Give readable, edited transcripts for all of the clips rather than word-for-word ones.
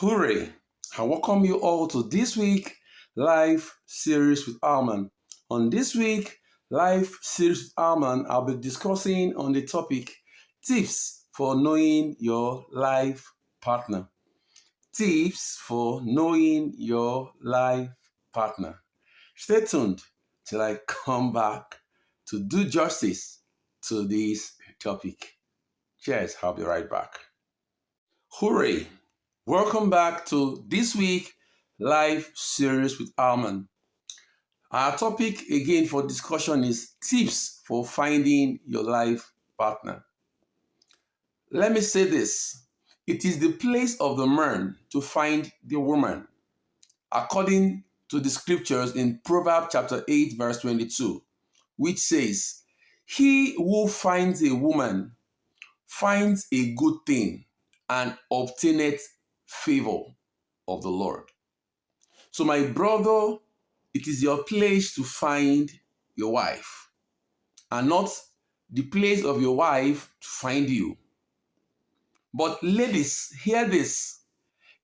Hooray! I welcome you all to this week live series with Arman. On this week live series with Arman, I'll be discussing on the topic tips for knowing your life partner. Tips for knowing your life partner. Stay tuned till I come back to do justice to this topic. Cheers, I'll be right back. Hooray! Welcome back to this week live series with Arman. Our topic again for discussion is tips for finding your life partner. Let me say this. It is the place of the man to find the woman, according to the scriptures in Proverbs chapter 8 verse 22, which says, "He who finds a woman finds a good thing and obtaineth favor of the Lord." So my brother, it is your place to find your wife and not the place of your wife to find you. But ladies, hear this.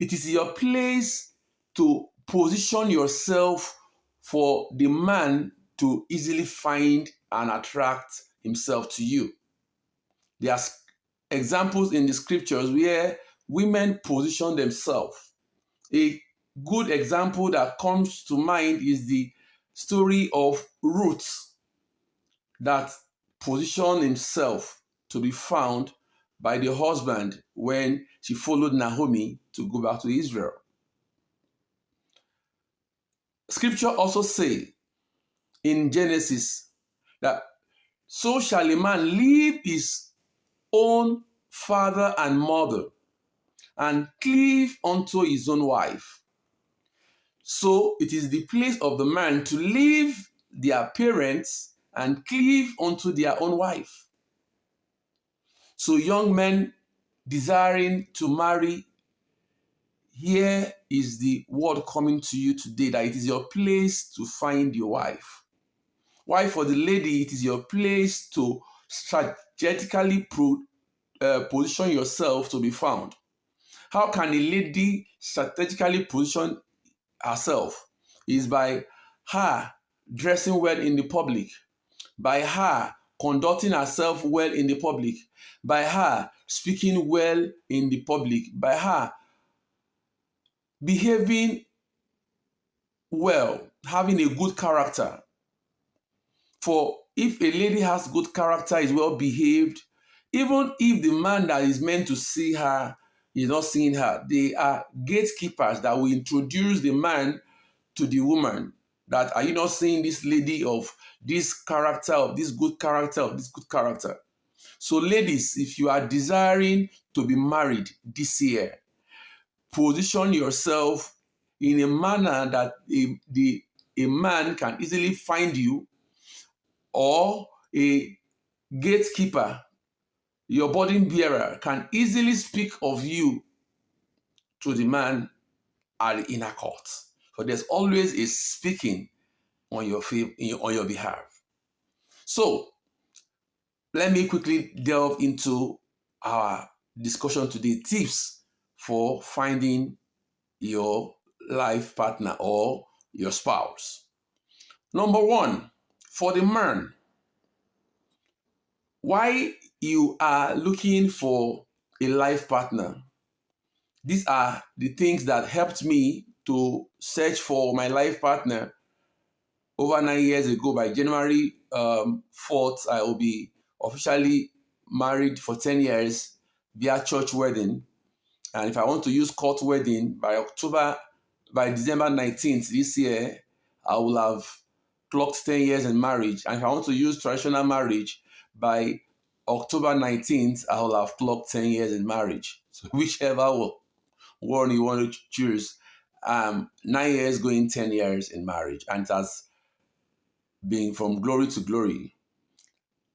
It is your place to position yourself for the man to easily find and attract himself to you. There are examples in the scriptures where women position themselves. A good example that comes to mind is the story of Ruth, that positioned himself to be found by the husband when she followed Naomi to go back to Israel. Scripture also says in Genesis that so shall a man leave his own father and mother and cleave unto his own wife. So it is the place of the man to leave their parents and cleave unto their own wife. So young men desiring to marry, here is the word coming to you today that it is your place to find your wife. Why for the lady, it is your place to strategically position yourself to be found. How can a lady strategically position herself? Is by her dressing well in the public, by her conducting herself well in the public, by her speaking well in the public, by her behaving well, having a good character. For if a lady has good character, is well behaved, even if the man that is meant to see her is not seeing her, they are gatekeepers that will introduce the man to the woman. That, are you not seeing this lady of this character, of this good character, of this good character? So ladies, if you are desiring to be married this year, position yourself in a manner that a man can easily find you, or a gatekeeper, your burden bearer, can easily speak of you to the man at the inner court. So there's always a speaking on your behalf. So let me quickly delve into our discussion today. Tips for finding your life partner or your spouse. Number one, for the man, why you are looking for a life partner. These are the things that helped me to search for my life partner over 9 years ago. By January 4th, I will be officially married for 10 years via church wedding. And if I want to use court wedding, by December 19th this year, I will have clocked 10 years in marriage. And if I want to use traditional marriage, by October 19th, I will have clocked 10 years in marriage. So whichever one you want to choose, 9 years going 10 years in marriage. And it has been from glory to glory.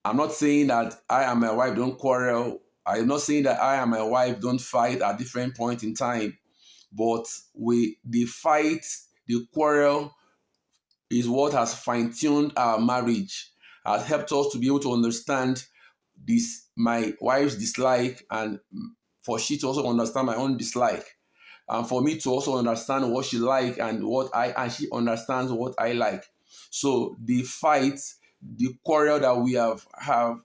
I'm not saying that I and my wife don't quarrel. I'm not saying that I and my wife don't fight at different points in time. But the fight, the quarrel is what has fine-tuned our marriage, has helped us to be able to understand my wife's dislike, and for she to also understand my own dislike. and for me to also understand what she like and she understands what I like. So the fight, the quarrel that we have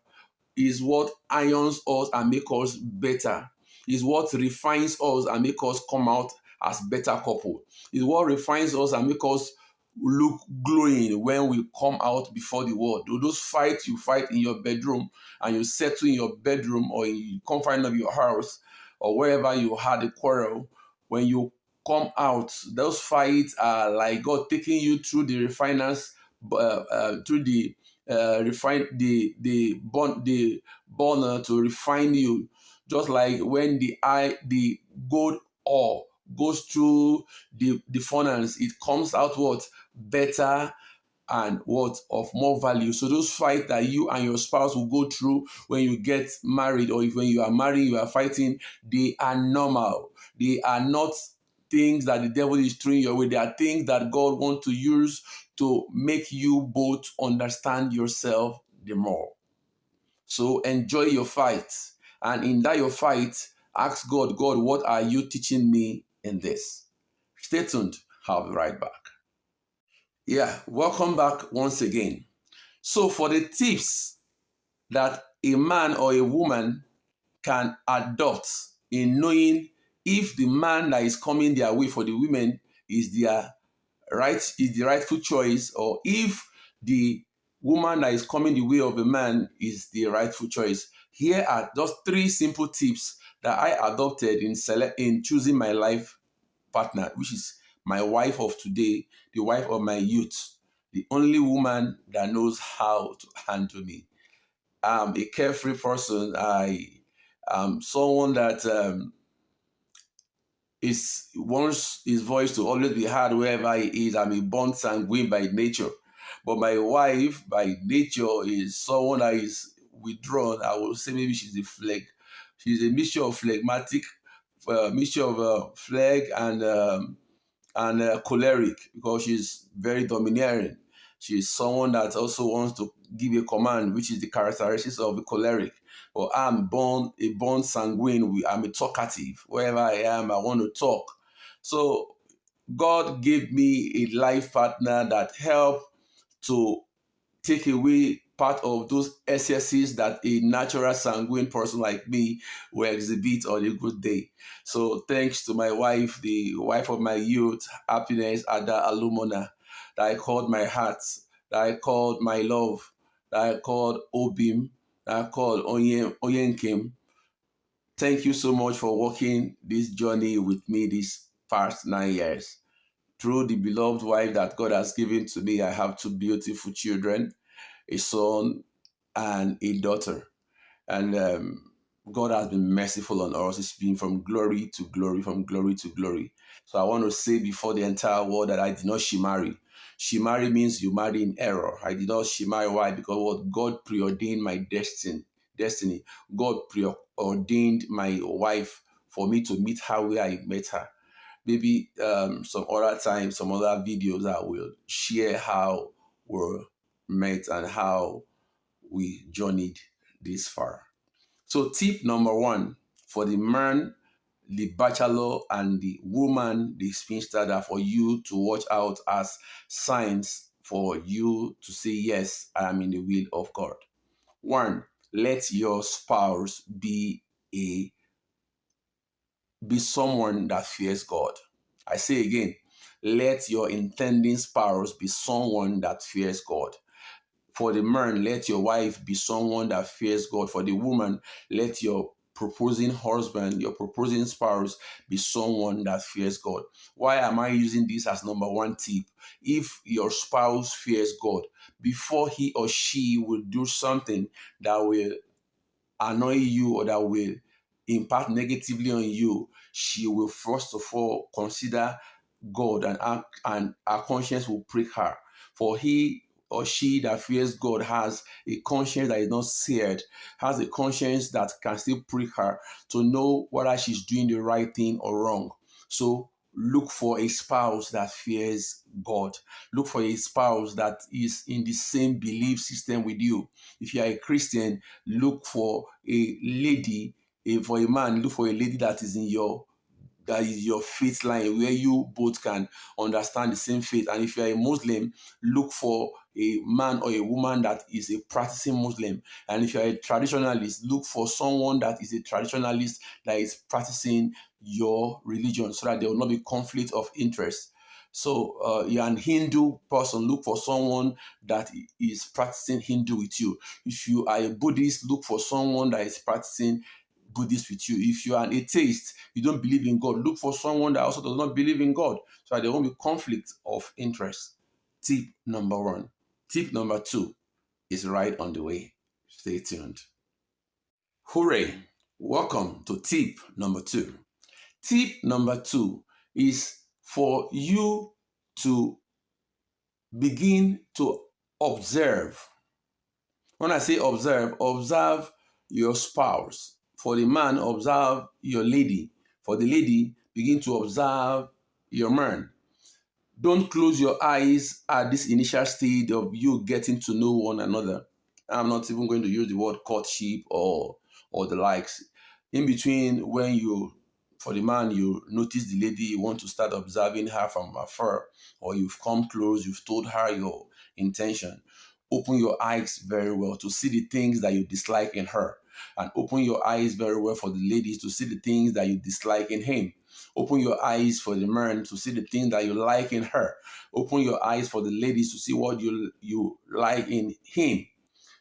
is what irons us and make us better. Is what refines us and make us come out as better couple. Is what refines us and make us look glowing when we come out before the world. Those fights you fight in your bedroom and you settle in your bedroom or in the confine of your house or wherever you had a quarrel, when you come out, those fights are like God taking you through the refiners, through the refine the burner to refine you, just like when the gold ore goes through the furnace, it comes out what better and what of more value. So those fights that you and your spouse will go through when you get married, or if when you are married you are fighting, they are normal. They are not things that the devil is throwing your way. They are things that God wants to use to make you both understand yourself the more. So enjoy your fight, and in that your fight, ask God, God, what are you teaching me in this? Stay tuned. I'll be right back. Yeah, welcome back once again. So, for the tips that a man or a woman can adopt in knowing if the man that is coming their way for the women is is the rightful choice, or if the woman that is coming the way of a man is the rightful choice. Here are just three simple tips that I adopted in choosing my life partner, which is my wife of today, the wife of my youth, the only woman that knows how to handle me. I'm a carefree person. I am someone that wants his voice to always be heard wherever he is. I'm a born sanguine by nature. But my wife, by nature, is someone that is withdrawn. I will say maybe she's a phleg. She's a mixture of phlegmatic, mixture of phleg and choleric, because she's very domineering. She's someone that also wants to give a command, which is the characteristics of a choleric. But I'm born a born sanguine. I'm a talkative. Wherever I am, I want to talk. So God gave me a life partner that helped to take away part of those excesses that a natural sanguine person like me will exhibit on a good day. So thanks to my wife, the wife of my youth, happiness Ada Alumona, that I called my heart, that I called my love, that I called Obim, that I called Oyenkim. Thank you so much for walking this journey with me these past 9 years. Through the beloved wife that God has given to me, I have two beautiful children, a son and a daughter. And God has been merciful on us. It's been from glory to glory, from glory to glory. So I want to say before the entire world that I did not she-marry. She-marry means you marry in error. I did not she-marry. Why? Because what God preordained my destiny. God preordained my wife for me to meet her where I met her. Maybe some other time, some other videos I will share how we're met and how we journeyed this far. So, tip number one for the man, the bachelor, and the woman, the spinster, that for you to watch out as signs for you to say, yes, I am in the will of God. One, let your spouse a be someone that fears God. I say again, let your intending spouse be someone that fears God. For the man, let your wife be someone that fears God. For the woman, let your proposing husband, your proposing spouse be someone that fears God. Why am I using this as number one tip? If your spouse fears God, before he or she will do something that will annoy you or that will impact negatively on you, she will first of all consider God, and her conscience will prick her. For he or she that fears God has a conscience that is not seared, has a conscience that can still prick her to know whether she's doing the right thing or wrong. So look for a spouse that fears God. Look for a spouse that is in the same belief system with you. If you are a Christian, look for a lady. For a man, look for a lady that is in your that is your faith line, where you both can understand the same faith. And if you're a Muslim, look for a man or a woman that is a practicing Muslim. And if you're a traditionalist, look for someone that is a traditionalist that is practicing your religion, so that there will not be conflict of interest. So you're an Hindu person, look for someone that is practicing Hindu with you. If you are a Buddhist, look for someone that is practicing Buddhist with you. If you are an atheist, you don't believe in God, look for someone that also does not believe in God, so that there won't be conflict of interest. Tip number one. Tip number two is right on the way. Stay tuned. Hooray! Welcome to tip number two. Tip number two is for you to begin to observe. When I say observe, observe your spouse. For the man, observe your lady. For the lady, begin to observe your man. Don't close your eyes at this initial stage of you getting to know one another. I'm not even going to use the word courtship or the likes. In between, when you, for the man, you notice the lady, you want to start observing her from afar, or you've come close, you've told her your intention. Open your eyes very well to see the things that you dislike in her, and open your eyes very well for the ladies to see the things that you dislike in him. Open your eyes for the man to see the things that you like in her. Open your eyes for the ladies to see what you like in him.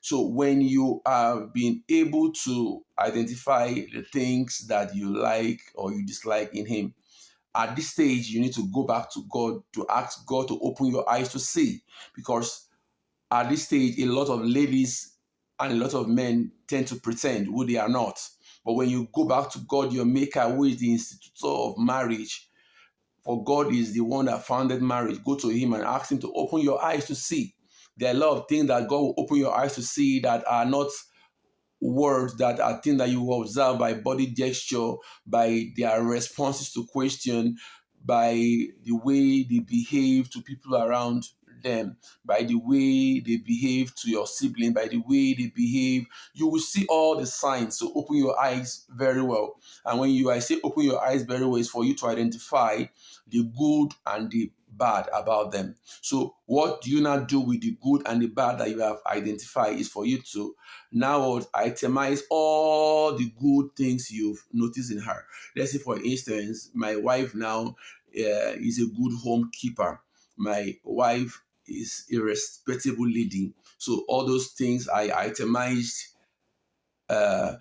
So when you are being able to identify the things that you like or you dislike in him, at this stage you need to go back to God to ask God to open your eyes to see. Because at this stage, a lot of ladies and a lot of men tend to pretend who they are not. But when you go back to God, your maker, who is the institutor of marriage, for God is the one that founded marriage, go to him and ask him to open your eyes to see. There are a lot of things that God will open your eyes to see that are not words, that are things that you will observe by body gesture, by their responses to question, by the way they behave to people around them, by the way they behave to your sibling, by the way they behave. You will see all the signs. So open your eyes very well. And when I say open your eyes very well, is for you to identify the good and the bad about them. So what do you not do with the good and the bad that you have identified is for you to now itemize all the good things you've noticed in her. Let's say, for instance, my wife now is a good home keeper. My wife is a respectable lady. So all those things I itemized uh,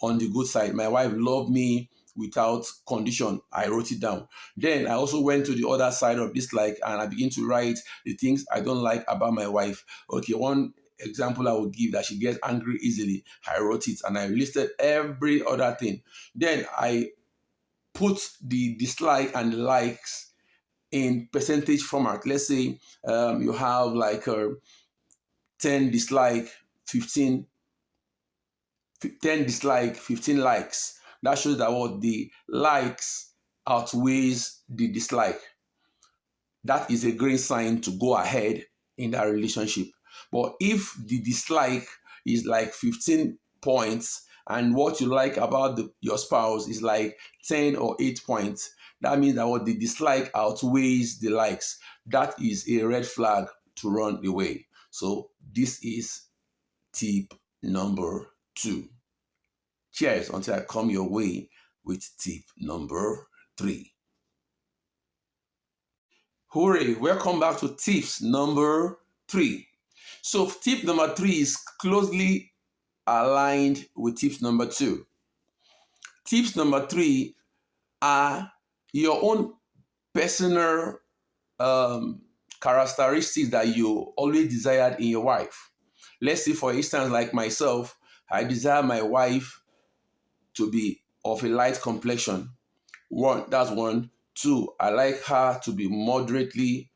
on the good side. My wife loved me without condition. I wrote it down. Then I also went to the other side of this, like, and I begin to write the things I don't like about my wife. Okay, one example I would give, that she gets angry easily. I wrote it and I listed every other thing. Then I put the dislike and the likes in percentage format. Let's say you have like 10 dislike, 15 10 dislike, 15 likes. That shows that what the likes outweighs the dislike. That is a great sign to go ahead in that relationship. But if the dislike is like 15 points and what you like about your spouse is like 10 or 8 points, that means that what the dislike outweighs the likes. That is a red flag to run away. So this is tip number two. Cheers until I come your way with tip number three. Hooray! Welcome back to tips number three. So tip number three is closely aligned with tips number two. Tips number three are your own personal characteristics that you always desired in your wife. Let's say, for instance, like myself, I desire my wife to be of a light complexion. That's one. Two, I like her to be moderately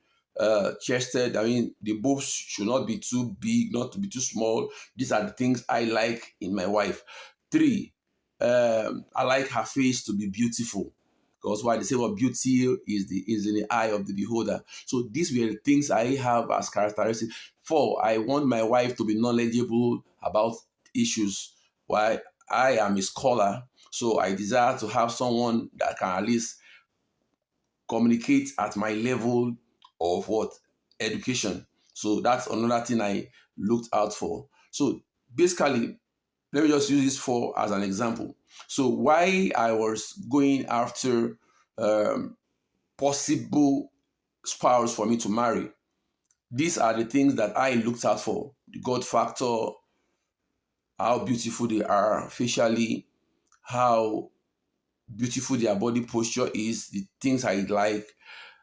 chested. I mean, the boobs should not be too big, not to be too small. These are the things I like in my wife. Three, I like her face to be beautiful. Because why they say, well, beauty is in the eye of the beholder. So these were the things I have as characteristics. Four, I want my wife to be knowledgeable about issues. Why? I am a scholar. So I desire to have someone that can at least communicate at my level of what education. So that's another thing I looked out for. So basically, let me just use this for as an example. So why I was going after um, possible spouse for me to marry, these are the things that I looked out for: the God factor, how beautiful they are facially, how beautiful their body posture is, the things I like.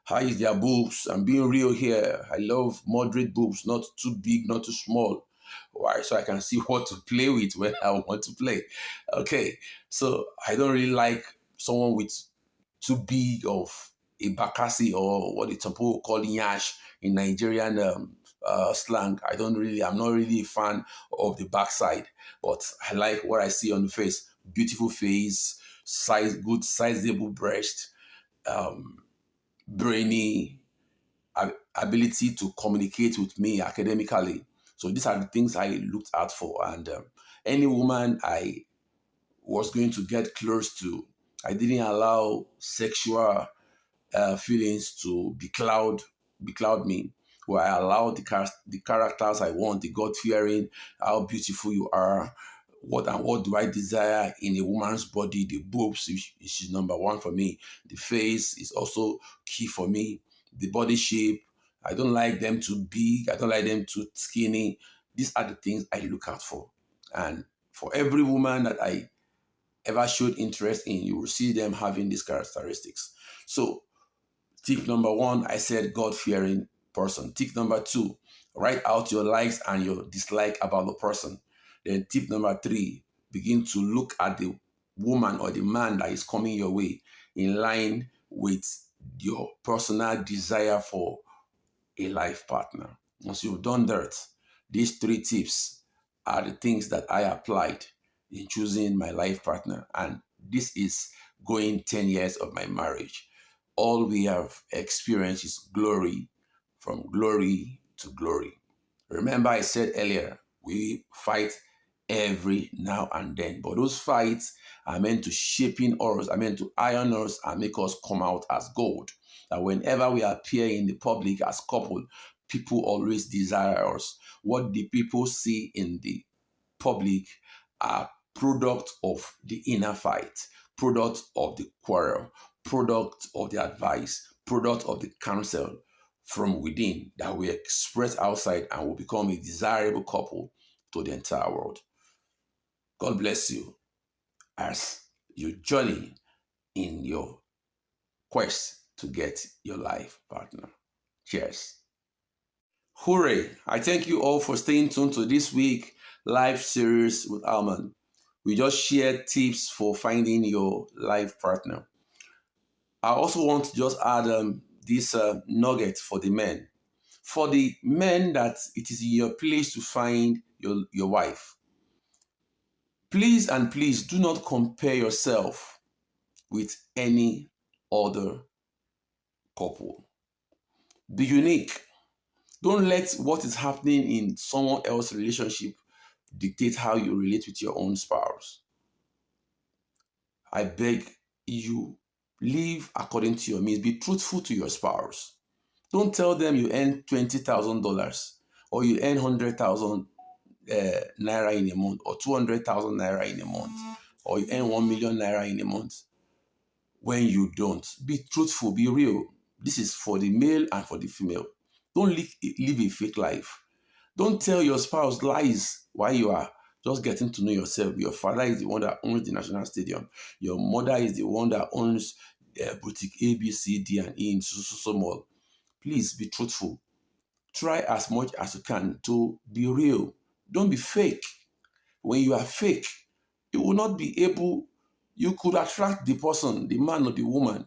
How is their boobs? I'm being real here. I love moderate boobs, not too big, not too small. Why? So I can see what to play with when I want to play. Okay. So I don't really like someone with too big of a bakasi, or what the Tampo call yash in Nigerian slang. I'm not really a fan of the backside, but I like what I see on the face. Beautiful face, good sizable breast, um, brainy, ability to communicate with me academically. So these are the things I looked out for. And any woman I was going to get close to, I didn't allow sexual feelings to becloud me. Where I allow the characters I want, the God fearing, how beautiful you are, what do I desire in a woman's body. The boobs is number one for me. The face is also key for me. The body shape, I don't like them too big. I don't like them too skinny. These are the things I look out for. And for every woman that I ever showed interest in, you will see them having these characteristics. So tip number one, I said God fearing person. Tip number two, write out your likes and your dislike about the person. Then tip number three, begin to look at the woman or the man that is coming your way in line with your personal desire for a life partner. Once you've done that, these three tips are the things that I applied in choosing my life partner. And this is going 10 years of my marriage. All we have experienced is glory, from glory to glory. Remember, I said earlier, we fight every now and then, but those fights are meant to shaping us, are meant to iron us and make us come out as gold. That whenever we appear in the public as couple, people always desire us. What the people see in the public are product of the inner fight, product of the quarrel, product of the advice, product of the counsel from within that we express outside and will become a desirable couple to the entire world. God bless you as you journey in your quest to get your life partner. Cheers. Hooray! I thank you all for staying tuned to this week live series with Alman. We just shared tips for finding your life partner. I also want to just add this nugget for the men. For the men that it is in your place to find your wife, please and please do not compare yourself with any other couple. Be unique. Don't let what is happening in someone else's relationship dictate how you relate with your own spouse. I beg you, live according to your means. Be truthful to your spouse. Don't tell them you earn $20,000 or you earn 100,000 naira in a month, or 200,000 naira in a month, or you earn 1 million naira in a month when you don't. Be truthful, be real. This is for the male and for the female. Don't live a fake life. Don't tell your spouse lies while you are just getting to know yourself. Your father is the one that owns the National Stadium. Your mother is the one that owns boutique A, B, C, D, and E in so mall. Please be truthful. Try as much as you can to be real. Don't be fake. When you are fake, you will not be able, you could attract the person, the man or the woman.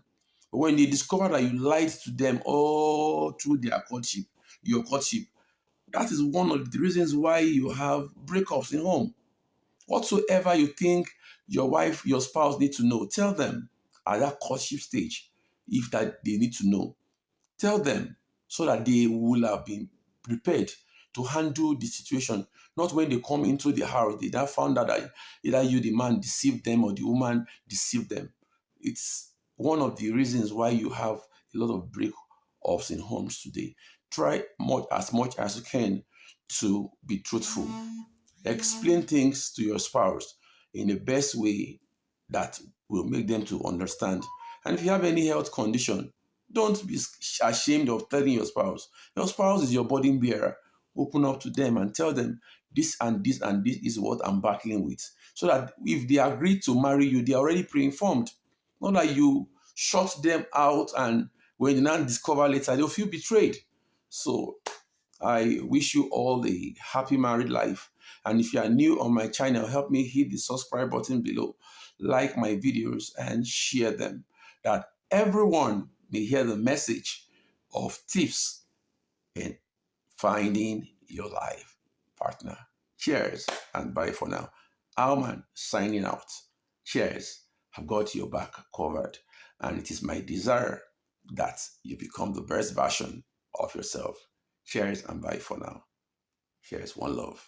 But when they discover that you lied to them all through their courtship, your courtship, that is one of the reasons why you have breakups in home. Whatsoever you think your wife, your spouse need to know, tell them at that courtship stage, if that they need to know. Tell them so that they will have been prepared to handle the situation. Not when they come into the house, they now found out that either you, the man, deceived them or the woman deceived them. It's one of the reasons why you have a lot of breakups in homes today. Try much as you can to be truthful. Explain things to your spouse in the best way that will make them to understand. And if you have any health condition, don't be ashamed of telling your spouse. Your spouse is your burden bearer. Open up to them and tell them this and this and this is what I'm battling with. So that if they agree to marry you, they're already pre-informed. Not that you shut them out and when they now discover later, they'll feel betrayed. So I wish you all a happy married life. And if you are new on my channel, help me hit the subscribe button below, like my videos, and share them, that everyone may hear the message of tips in finding your life partner. Cheers and bye for now. Alman signing out. Cheers. I've got your back covered, and it is my desire that you become the best version of yourself. Cheers and bye for now. Cheers. One love.